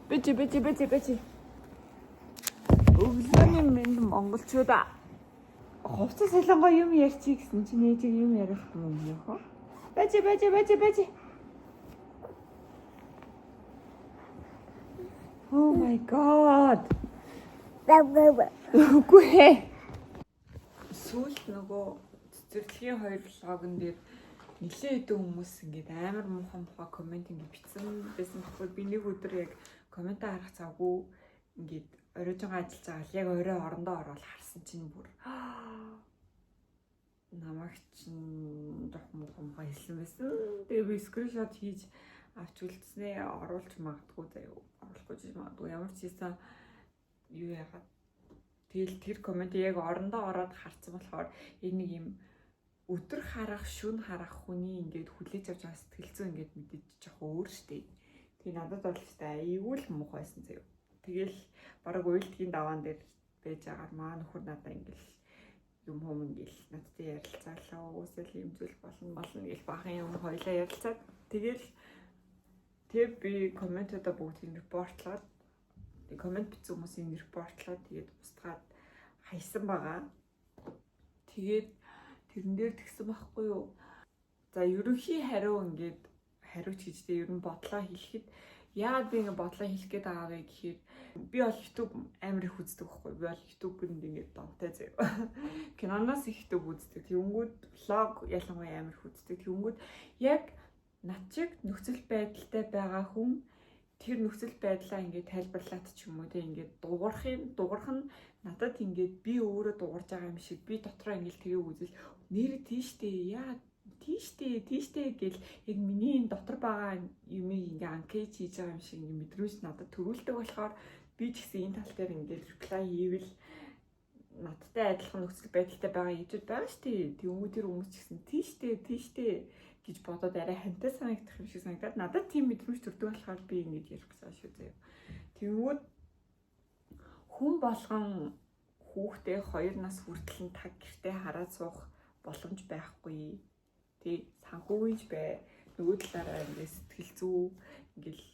Бэж. Өглөөний минь монголчуудаа. Хувцас солонгоо юм ярьчих гэсэн чинь ээжиг юм ярихгүй юм яах вэ? Бэж. Oh my god. Үгүй. Сүүлд нөгөө цэцэрлэгийн хоёр блогон дээр нэлээд хэдэн хүмүүс ингээд амар муухай комент ингээд бичсэн байсан байхгүй. Би нэг өдөр яг комент харах цаггүй ингээд оройж байгаа ажиллаж байгаа. Яг орой орондоо ороод харсан чинь бүр намайг чинь муухай хэлсэн байсан. Тэгээ би скриншот хийж авч үлдснээ оруулж магадгүй заяа. Оруулахгүй ч магадгүй. Ямар ч хийсэн юу яагаад тэгэл тэр комент яг орондоо ороод харсан болохоор энэ нэг юм өдөр харах, шүн харах хүний ингээд хүлээж авч байгаа сэтгэл зүй ингээд мэдээж жоохон өөр штеп. Тэгээ надад бол хэвээр айгүй л муухайсэн заяа. Тэгэл бараг уйлдгийн даваан дээр байж агаар маа нөхөр надаа ингээл юм ингээл надтай ярилцаалаа. Уусэл юм зүйл болно гэл баахан юм хоёлаа ярилцаад тэгэл би комментуудаа бүгдийг репортлоод коммент бичсэн хүмүүсийн репортлоод тэгээд устгаад хайсан байгаа. Тэгээд тэрэн дээр тэгсэн байхгүй юу? За ерөнхий хариу ингээд хариуч гэжтэй ер нь бодлоо хэлэхэд яагаад би ингээд бодлоо хэлэх гээд байгаа вэ гэхээр би бол YouTube амар их үздэг байхгүй. Би бол YouTube-нд ингээд донтой заяа. Киноноос их YouTube үздэг. Тэнгүүд влог ялангуяа амар их үздэг. Тэнгүүд яг над чиг нөхцөл байдалтай байгаа хүн тэр нөхцөл байдлаа ингээд тайлбарлаад ч юм уу те ингээд дуурах нь надад ингээд би өөрөө дуурж байгаа юм шиг би дотроо ингээд тэгээ үзэл нэр тийштэй яа тийштэй гэл яг миний энэ дотор байгаа юм ингээд анкейж хийж байгаа юм шиг ингээд мэдрүүж надад төрүүлдэг болохоор би ч гэсэн энэ тал дээр ингээд reply хийвэл надтай адилхан нөхцөл байдалтай байгаа YouTube байгаа шүү дээ. Тэнгүү тэр хүмүүс ч гэсэн тийштэй гэж бодоод арай хантай санагдах юм шиг санагдаад надад тийм мэдрэмж төрдөг болохоор би ингэж ярих гэсэн шүү заяа. Тэнгүүд хүн болгон хүүхдээ 2 нас хүртэл нь таг гэртээ хараад суух боломж байхгүй. Тэг санхүүгийнч бай. Нөгөө талаараа ингэ сэтгэл зүй ингээл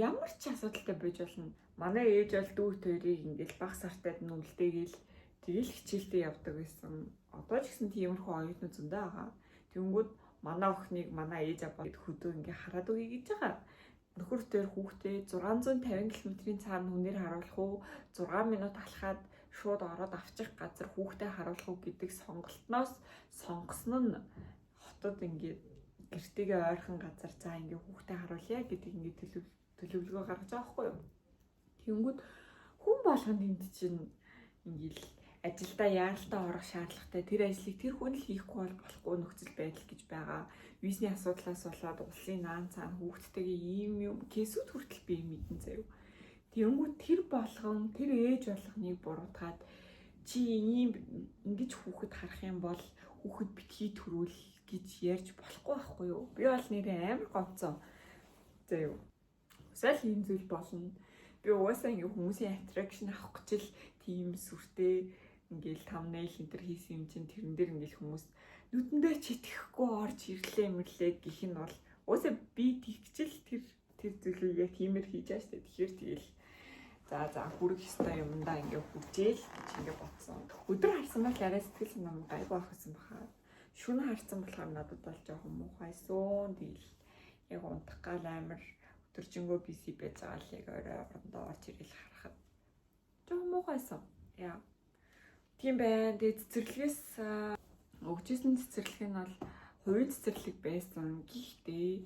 ямар ч асуудалтай байж болно. Манай ээж бол дүү төрийг ингээл баг сартад нь үлдээгээл тэгэл хичээлдээ явдаг байсан. Одоо ч гэсэн тиймэрхүү оюутнууд зөндөө байгаа. Тэнгүүд манай охиныг манай ээж аваа хөдөө ингээ хараад үгүй гэж байгаа. Нөхөр төр хүүхдээ 650 км-ийн цаана хүнээр харуулах уу 6 минут алхаад шууд ороод авчих газар хүүхдээ харуулах уу гэдэг сонголтноос сонгосон нь хотод ингээ гэртээгээ ойрхон газар за ингээ хүүхдээ харуулъя гэдэг ингээ төлөвлөгөө гаргаж байгаа байхгүй юу. Тэнгүүд хүн болгонд энд чинь ингээл ажилдаа яаралтай орох шаардлагатай тэр ажлыг тэр хүн л хийхгүй болохгүй нөхцөл байдал гэж байгаа. Визний асуудлаас болоод улсын наан цаана хүүхдтэйгээ ийм кейсүүд хүртэл би мэдэн заяа. Тэнгүүд тэр болгон тэр ээж болгоныг буруутгаад чи ингэж хүүхэд харах юм бол хүүхэд битгий төрүүл гэж ярьж болохгүй байхгүй юу? Би бол нэрээ амар говцоо заяа. Үсэл ийм зүйл болно. Би угаасаа ингээ хүмүүсийн attraction авах гэж л тийм сүртэй ингээл thumbnail энтер хийсэн юм чинь тэрэн дээр ингээл хүмүүс нүдэндээ ч итгэхгүй орж ирлээ гэх нь бол уусаа би тэгчл тэр зүйлийг яг тиймэр хийж байгаа штэ. Тэгэхээр тэгэл за хүрэх ёстой юмдаа ингээ хүчээл гэж ингээ бодсон. Өдөр харсан бол арай сэтгэл нам гайгүй ахсан баха. Шүн харсан болохоор надад бол жоохон муухайсон. Тэгэл яг унтах гал амар өдөржингөө биси байж байгаа л яг орой орондоо орж ирэл харахад жоохон муухайсан. Яа. Тийм байна. Тэгээд цэцэрлэгээс өгчээсэн цэцэрлэг нь бол хувийн цэцэрлэг байсан. Гэхдээ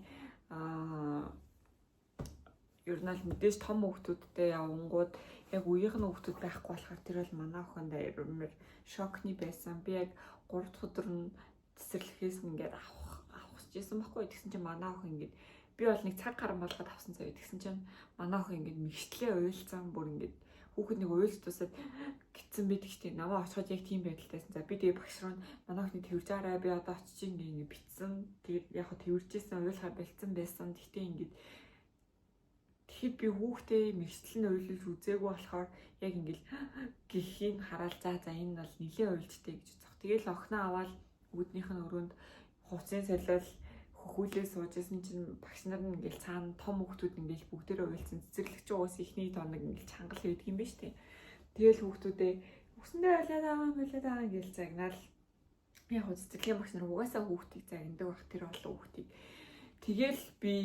ер нь л мэдээж том хүүхдүүдтэй явангууд яг үеийнх нь хүүхдүүд байхгүй болохоор тэр бол манай охинд амар шокны байсан. Би яг 3 дахь өдөр нь цэцэрлэгээс ингээд авахчихсан байхгүй. Тэгсэн чинь манай охин ингээд би бол нэг цаг гарan болгоод авсан заяа. Тэгсэн чинь манай охин ингээд мэгчлээ уйлцсан бүр ингээд хүүхэд нэг уйлж тусаад гитсэн байдаг штеп. Намаа очиход яг тийм байдалтайсан. За би тэгээ багш руу манай охины тэрвж араа би одоо очиж ингээд битсэн. Тэгээд яг хаа тэрвжсэн уйлахаар бэлдсэн байсан. Гэхдээ ингээд тэгэхэд би хүүхдээ мэгчлэн уйлж үзээгүй болохоор яг ингээд гихийг хараад за энэ бол нилээ уйлжтэй гэж үзэх. Тэгээл охиноо аваад үүднийх нь өрөөнд хувцсын солиол хөхүүлээ суужсэн чинь багш нар нь ингээл цаана том хүүхдүүд ингээл бүгдээрээ уйлцсан цэцэрлэгч уус ихний тоног ингээл чангал байдаг юм байна штэ. Тэгэл хүүхдүүдээ үсэндээ болоод байгаа ингээл загнаал. Яг хөө цэцэрлэгийн багш нар угаасаа хүүхдийг загнадаг бах тэр олон хүүхдийг. Тэгэл би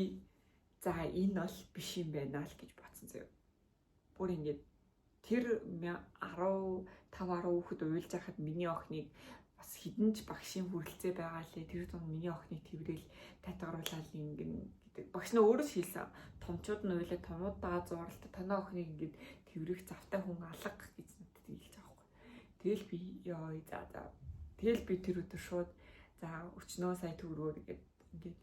за энэ бол биш юм байна л гэж бодсон заяа. Бүр ингээд тэр 10 хүүхэд уйлж байхад миний охиныг бас хідэнч багшийн хүрэлцээ байгаа лээ. Тэр дунд миний охиныг тэрэл татгаруулаад ингэн гэдэг. Багш нь өөрөө хэлсэн. Томчууд нь уйлаа томуудаа зууралт танаа охиныг ингээд тэрвэрх завтай хүн алга гэж надад хэлж байгаа байхгүй. Тэгэл би ёо за. Тэгэл би тэр өдөр шууд за өчнөө сая төгрөгөөр ингээд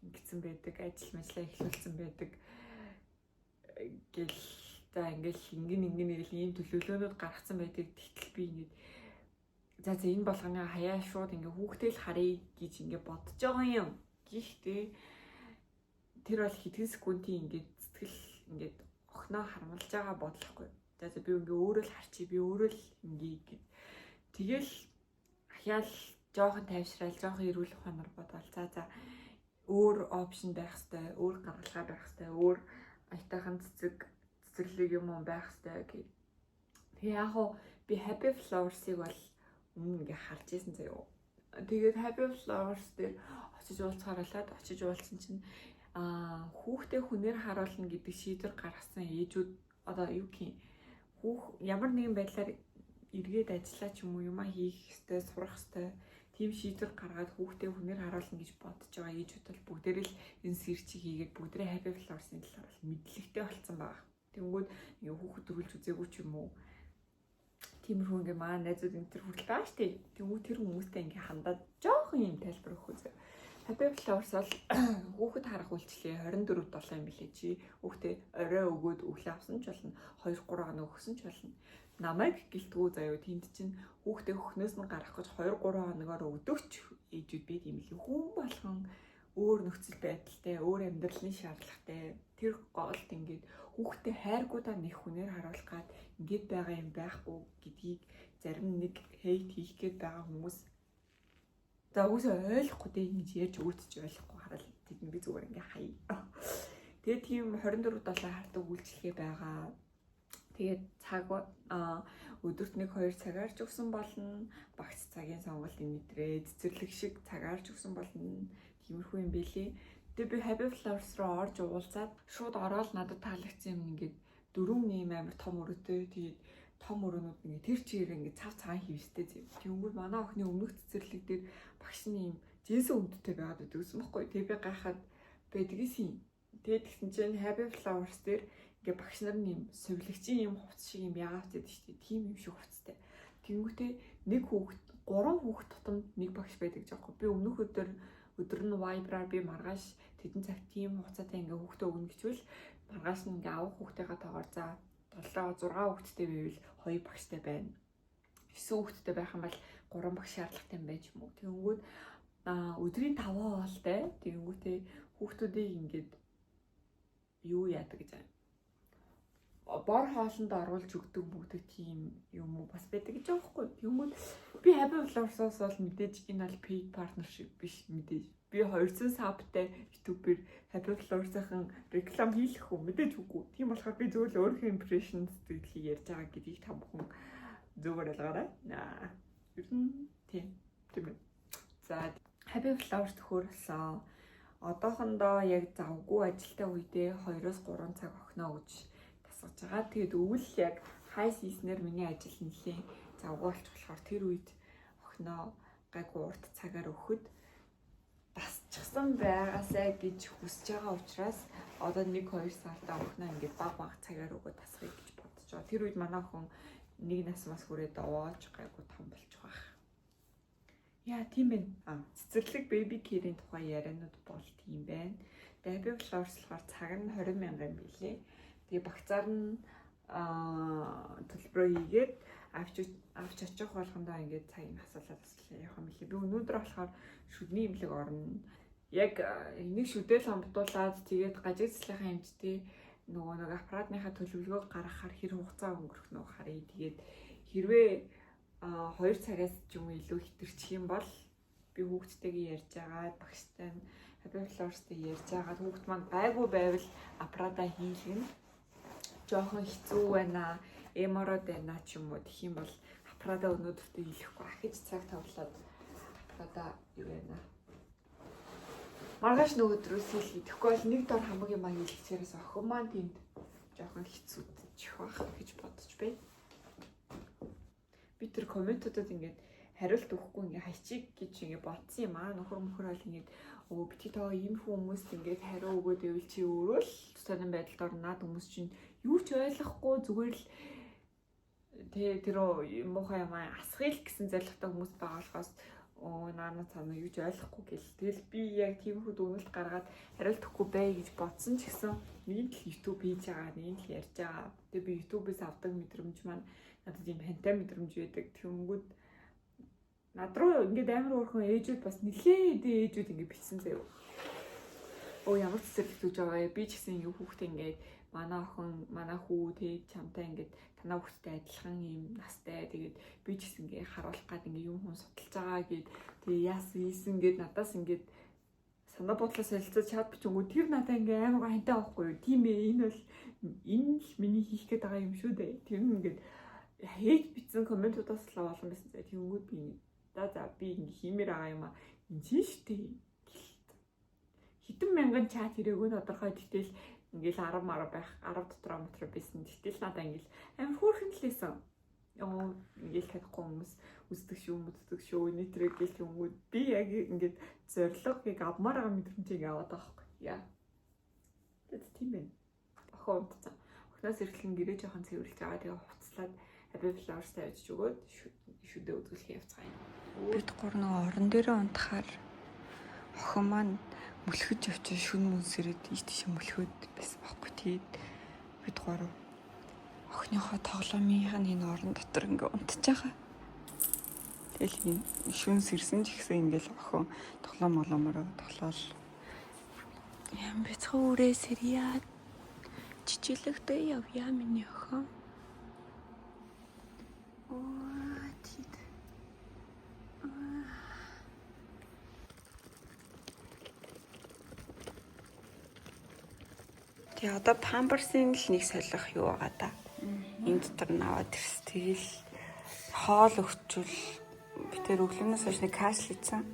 ингэсэн байдаг. Ажил мэжлээ эхлүүлсэн байдаг. Гэл за ингээл ингэн ийм төлөвлөгөөнүүд гаргацсан байдаг. Тэгтэл би ингээд за энэ болгоны хаяа шууд ингээ хүүхдээ л харъя гэж ингээ бодож байгаа юм. Гэхдээ тэр бол хэдхэн секундын ингээ сэтгэл ингээ охиноо хармалж байгаа бодлохгүй. За би ингээ өөрөө л харчи би өөрөө л ингээ гэд. Тэгэл хаяал жоохон тайвшраал жоохон эрүүл ухаанаар бодвол за өөр опшн байх хэвээр, өөр гаргалгаа байх хэвээр, өөр аятайхан цэцэрлэг юм байх хэвээр гэх. Тэгээ яг хоо би Happy Flowers-ыг бол ингээ харж ийсэн заяо. Тэгээд Happy Flowers дээр очиж уулзахааралаад очиж уулзсан чинь хүүхдээ хүнээр харуулна гэдэг шийдвэр гаргасан ээжүүд одоо юу гэх ямар нэгэн байдлаар эргээд ажиллаа ч юм уу юмаа хийх ёстой, сурах ёстой тийм шийдвэр гаргаад хүүхдээ хүнээр харуулна гэж бодож байгаа ээжүүд бол бүгдээрээ л энэ сэрчийг хийгээд бүгдээрээ Happy Flowers-ын талаар мэдлэгтэй болсон байгаа. Тэнгүүд ингээ хүүхэд төрүүлж үзээгүй ч юм уу тиймэрхүү ингээ маа найзууд энэ төр хүртэл байгаа штеп. Тэнгүү тэр хүмүүстэй ингээ хандаад жоохон юм тайлбар өгөх үзээ. Happy Flowers бол хүүхэд харах үйлчлэгээ 24/7 юм билээ чи. Хүүхдээ орой өгөөд өглөө авсан ч болно, 2-3 хоног өгсөн ч болно. Намайг гэлтгүү заяа тэнд чинь хүүхдээ хөхнөөс нь гарах гэж 2-3 хоногоор өгдөгч ээжүүд байд юм билээ. Хүн болгон өөр нөхцөл байдалтай, өөр амьдралын шаардлагатай. Тэр голд ингээд хүүхдээ хайргуудаа нэг хүнээр харуулах гад ингээд байгаа юм байхгүй гэдгийг зарим нэг хейт хийх гээд байгаа хүмүүс за үгүй ойлгохгүй дээ ингэж ярьж өгөөч ойлгохгүй хараад тийм би зүгээр ингээ хаяа. Тэгээд тийм 24/7 хардаг үйлчлэгээ байгаа. Тэгээд цаг өдөрт 1-2 цагаар ч өгсөн болно. Багц цагийн сонголтын мэдрээ цэцэрлэг шиг цагаар ч өгсөн болно. Тиймэрхүү юм бэлээ. Тэгээд би Happy Flowers руу орж уулзаад шууд ороод надад таалагдсан юм ингээд 4 нэм амар том өрөөтэй. Тэгээд том өрөөнүүд ингээ тэр чигээр ингээ цав цагаан хивстэй зэв. Тэнгүүд манай охины өмнөх цэцэрлэг дээр багш нь юм жинсэн өвдөлтөй байгаад өгсөн байхгүй. Тэгээ би гайхаад байдгийсэн. Тэгээд тэгсэн чинь Happy Flowers дээр ингээ багш нар нь юм сувилагчийн юм хувцс шиг юм яагаад гэдэг шүү дээ. Тим юм шиг хувцстай. Тэнгүүтээ нэг хүүхэд 3 хүүхэд тутамд нэг багш байдаг жаахгүй. Би өмнөх өдөр нь Viber-аар би маргааш тэдэн цагт тийм хугацаатай ингээ хүүхдээ өгнө гэвэл маргааш нь ингээ авах хүүхдийнхаа тоогоор за 7-6 хүүхэдтэй байвал 2 багштай байна. 9 хүүхэдтэй байх юм бол 3 багш шаардлагатай юм байж юм уу. Тэгэнгүүт өдрийн 5 хоолтой. Тэгэнгүүтээ хүүхдүүдийг ингээд юу яадаг гэж бор хоолнд оруулж өгдөг бүгд тийм юм уу бас байдаг гэж байгаа байхгүй. Тэгмүүд би Happy Flowers-аас бол мэдээж энэ бол paid partnership биш мэдээж. Би 200 сабтай YouTube-ээр Happy Flowers-ын реклам хийх үү мэдээж үгүй. Тийм болохоор би зөвхөн өөрийнхөө impression сэтгэлийг ярьж байгаа гэдгийг та бүхэн зөвөр ойлгоорой. Ер нь тийм ээ. За Happy Flowers төхөөрсөн. Одоохондоо яг завгүй ажилтаа үедээ 2-3 цаг охиноо өгч тасгаж байгаа. Тэгээд өвөл яг хай сиснэр миний ажил нэлийн завгүй болчих болохоор тэр үед охиноо гайгүй урт цагаар өгөхөд тасчихсан байгаасаа гэж хүсэж байгаа учраас одоо 1-2 сартаа охиноо ингээд баг цагаар өгөө тасгая гэж бодож байгаа. Тэр үед манай охин нэг насмаас хүрээд овоож гайгүй том болчих واخ. Яа тийм байна. Цэцэрлэг baby care-ийн тухай яриануд бол тийм байна. Happy Flowers болохоор цаг нь 20,000 юм билээ. Тэгээ багцаар нь төлбөрөө хийгээд авч очих болгондоо ингээд цагийг асуулаад явах юм билээ. Би өнөөдөр болохоор шүдний имлэг орно. Яг энийг шүдэл хамтуулаад тэгээд гажиг цэцлийнхаа эмчтэй нэг аппаратныхаа төлөвлөгөөг гаргахаар хэр хугацаа өнгөрөх нь харъя. Тэгээд хэрвээ 2 цагаас ч юм уу илүү хэтэрчих юм бол би хүүхдтэйгээ ярьж байгаа багштай Happy Flowers-тэй ярьж байгаа. Хүүхд маань гайгүй байвал Апрада хийлгэн. Жохон хэцүү байна. Эмород байна ч юм уу гэх юм бол Апрада өнөөдөртөө хийхгүй. Ахиж цаг тавлаад Апрада юу байна. Маргааш нөгөөдрөөс хийлгэх. Тэгэхгүй бол нэг дор хамаг юм хийлгэхээрээс охин маань тэнд жохон хэцүүдчих байх гэж бодож байна. Би тэр комментуудад ингээд хариулт өгөхгүй ингээ хайчих гэж ингээ бодсон юм аа. Нөхөр бол ингээд бити тоо ийм хүмүүст ингээд хариу өгөөд ивэл чи өөрөө л сонирн байдалд орнаад хүмүүс чинь юу ч ойлгохгүй зүгээр л тэр муухай юм асхил гэсэн зорилготой хүмүүс байгаа болохоос наана цаана юу ч ойлгохгүй гэл. Тэгэл би яг тийм хүүд өгнөлт гаргаад хариулт өгөхгүй бай гэж бодсон ч гэсэн нэг л YouTube хийж байгаа, нэг л ярьж байгаа. Тэгээ би YouTube-ээс авдаг мэдрэмж маань надад ийм хантай мэдрэмж байдаг. Тэнгүүд над руу ингээд амар уурхан ээжүүд бас нэлээд ээжүүд ингээд бичсэн заяа. Ямар ч зэрэг гэж байгаа. Би ч гэсэн юу хүүхдээ ингээд манай охин, манай хүү тэг чамтай ингээд танаа хүүхдтэй адилхан юм настай. Тэгээд би ч гэсэн ингээд харуулах гад ингээд юм хүн судалж байгаа гэд. Тэгээ яасан ийсэн гэд надаас ингээд санаа бодлоо солилцож чад бичэнгүү тэр надаа ингээд амар хантай байхгүй юу. Тийм ээ энэ л миний хийх гээд байгаа юм шүү дээ. Тэр нь ингээд хейт бичсэн комментуудаас л олон байсан. Тэнгүүд би за би ингээ хиймээр байгаа юм аа. Энд чинь штэ. Хитэн мянган чат ирээгүй тодорхой гэтэл ингээл 10 байх 10 дотор байсан. Гэтэл надаа ингээл амар хөөрхөн л лээсэн. Ингээл чадахгүй хүмүүс үздэг шүү нэтрэг гэл хүмүүс би яг ингээд зорилгыг авмаар байгаа мэдрэмжийг аваад байгаа байхгүй. Яа. Тэт тийм байна. Охин унтцсан. Охноос эргэлэн гэрээ жоохон цэвэрлж байгаа. Тэгээ хуцлаад Happy Flowers-тай авчиж өгөөд шүдэ үзүүлэх явцгаая. Бид гур нэг орон дээрээ унтахаар охин маань мөлхөж явчих шүн мүнсрээд ийш мөлхөд байсан байхгүй. Тэгээд бид гур охиныхоо тоглоомынхаа энэ орон дотор ингээ унтж байгаа. Тэгэл шүн сэрсэн ч гэсэн ингээл охин тоглоомоор тоглоол. Ям бяцхан үрээ сэрьяа чичилэгтэй явъя миний охин. Тэгээ одоо памперсын л нэг солих юу байгаа да. Энэ дотор наваад ирс. Тэгэл хоол өгчүүл би тэр өглөөнөөс хойш нэг каш хийсэн.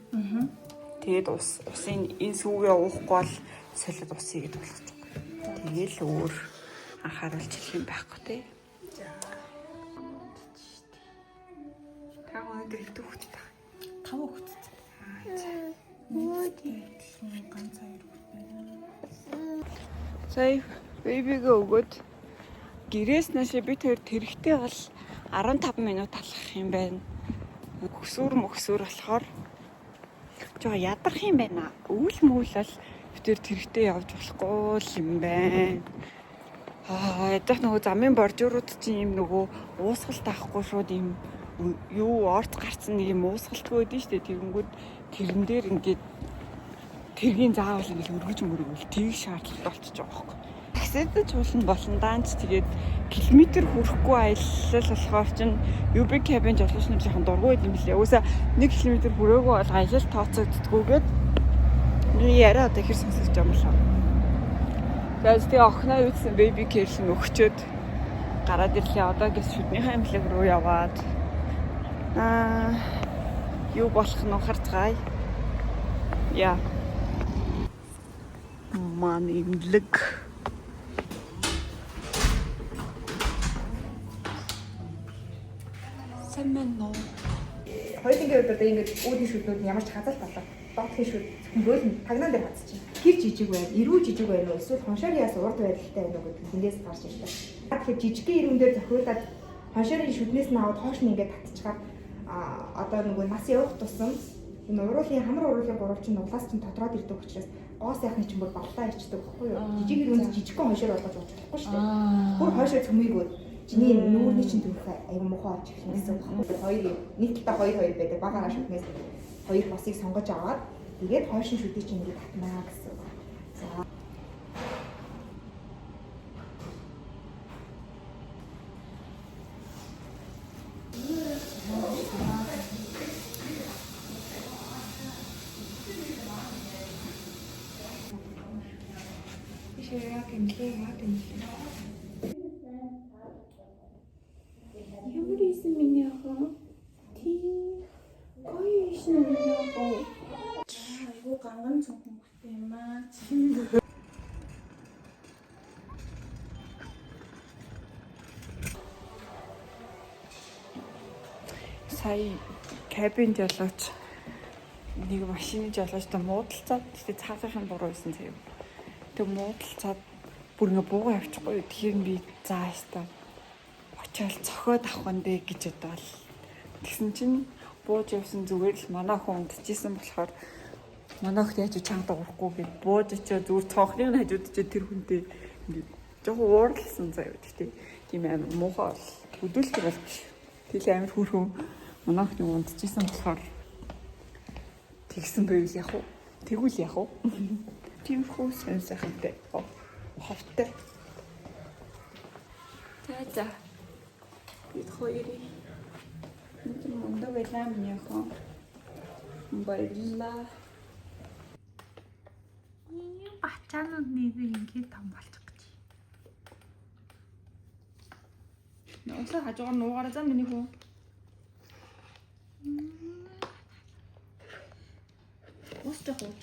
Тэгээд усын энэ сүүгээ уухгүй бол солиод усыг гээд болгож байгаа. Тэгээл өөр анхааруулж хэлэх юм байхгүй те. Та өнөөдөр их хүүхэд таа. 5 хүүхэд. Ганц 2 хүүхэд. Сая бэбигээ өгөөд гэрээс наашаа би тэрэгтэй бол 15 минут алхах юм байна. Мөхсүр болохоор жоо ядарх юм байна. Өвөл бол би тэрэгтэй явж болохгүй юм байна. Ядах нөгөө замын боржуурууд чинь юм нөгөө уусгал таахгүй шууд юм юу орц гарцсан нэг юм уусгалтгүй байдэн штэ. Тэгэнгүүт тэрэн дээр ингээд тэргийн заавал ингээд өргөж мөргөл тийг шаардлагатай болчихж байгаа байхгүй. Таксидж болно даанч тэгээд километр хүрэхгүй аялал болохоор чинь UB cabin жолооч нар жоохон дургүй юм билээ. Өөөсө 1 км хүрээгүй бол аялал тооцогддгүйгээд би яриа одоо хэр сонсож байгаа юм лээ. Тэгээд тэгээ охиноо юусэн baby care-ийн өгчөөд гараад ирлээ. Одоо гэс шүднийхээ эмнэлэг рүү яваад юу болох нь харцгаая. Яа. Ман эмнэлэг. Сэмэнно. Хоёулынгийн үед одоо ингэж үүдийн шүднүүд ямар ч хазалт болоо. Доотхийн шүд хөнгөөл нь тагнаа дээр хатчих. Хэр жижиг байв, эрүү жижиг байв уу? Эсвэл хоншоор яас урд байдалтай байна уу гэдэг тэндээс гарч ирлээ. Тэгэхээр жижигхэн ирүүн дээр зохиулаад хоншоорын шүднээс нь аваад хоош нь ингээд татчихаар одоо нөгөө нас явах тусам энэ уруулын хамар уруулын гурав чинь углаас чинь тодроод ирдэг учраас гоо сайхны чинь бүр баллаа ичдэг байхгүй юу? Жижиг ирүүнд жижигхэн хоншоор болгож ууж болохгүй шүү дээ. Бүр хоншоо цөмийгөө чиний нүүрний чинь төрөх аюу мухаа орж ирэх юм гэсэн үг. Хоёр нэг талдаа 2 байдаг. Багаараа шүднээс 2 босыг сонгож аваад тэгээд хойшин шүдийг чинь ингээд татнаа гэсэн үг. За Ингээ яагаад юм бэ? Ямар исэн миний охин? Тийм. Гоё исэн миний охин. Айгу ганган цонхон хөтэй юм аа. Сая кабинд ялууч нэг машины жолооч та муудалцаад тэгтээ цаазынхан буруу байсан заяа. Тэг муудалцаад бүр ингээ буугаа явчихгүй. Тэгэхээр би заастаа очиод цохоод авах нь дээ гэж бодвол тэгсэн чинь бууж явсан зүгээр л манай хүн унтчихсан болохоор манай хот яаж чанга дуурахгүй гэд бууж очиод зүгээр цонхныг нь хажууд очиод тэр хүнтэй ингээ жоохон уурлсан заяа. Тэгтээ тийм амар муухай бол хөдөлгөх бол биш. Тэгэл амар хүрхэн манай хот унтчихсан болохоор тэгсэн байвал яг уу тэгвэл яг уу тийм хөө сайхантай ховтой. За бид хоёрын мундаг байлаа миний охин. Баярлалаа. Бачаанууд нэг ингээд том болчих гэж. Нөөсөө хажуугаар нуугаараа зам миний хүн. Ус жах уу.